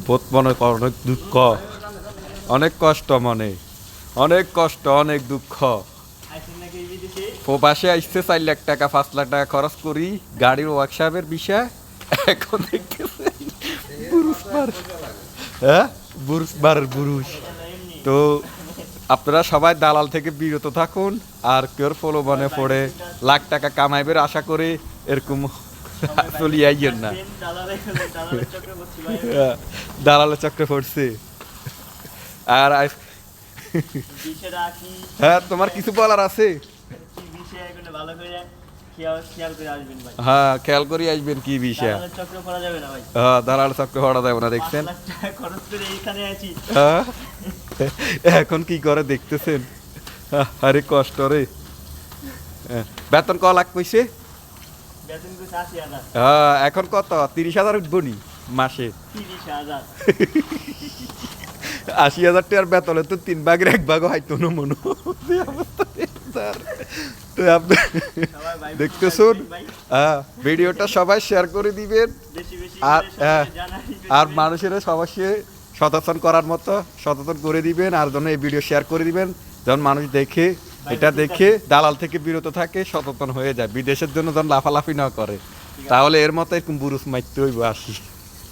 বোধ মনে কর অনেক দুঃখ, অনেক কষ্ট মনে, অনেক কষ্ট, অনেক দুঃখ। প্রবাসে আসছে 4 লাখ টাকা 5 লাখ টাকা খরচ করি গাড়ির ওয়ার্কশপের বিষয়। এখন দেখতেছে হ্যাঁ বুরুষ। তো আপনারা সবাই দালাল থেকে বিরত থাকুন, আর কেউ প্রলোভনে পড়ে লাখ টাকা কামাইবের আশা করে এরকম চলি আইয়েন না। দালালের চক্রে পড়ছে। আর হ্যাঁ, তোমার কিছু বলার আছে? হ্যাঁ, খেয়াল করে আসবেন কি বিষয়। হ্যাঁ, দালাল চক্রে পড়া যাবে না, দেখছেন। হ্যাঁ, এখন কি করে দেখতেছেন। আরে কষ্ট রে। বেতন ক লাখ কইছে? হ্যাঁ, এখন কত? 30,000 উঠবো নি মাসে? 80,000 টাকার বেতনে তো 3 ভাগের 1 ভাগও হয়তো না মনে। তো আপনি দেখতেছুন, ভিডিওটা সবাই শেয়ার করে দিবেন। আর আর মানুষের সবাই সচেতন করার মতো সচেতন করে দিবেন, আর জন্য এই ভিডিও শেয়ার করে দিবেন, যখন মানুষ দেখে, এটা দেখে দালাল থেকে বিরত থাকে, সচেতন হয়ে যায়, বিদেশের জন্য যখন লাফালাফি না করে। তাহলে এর মতো এরকম বুরুজ মারতে হইব আসি।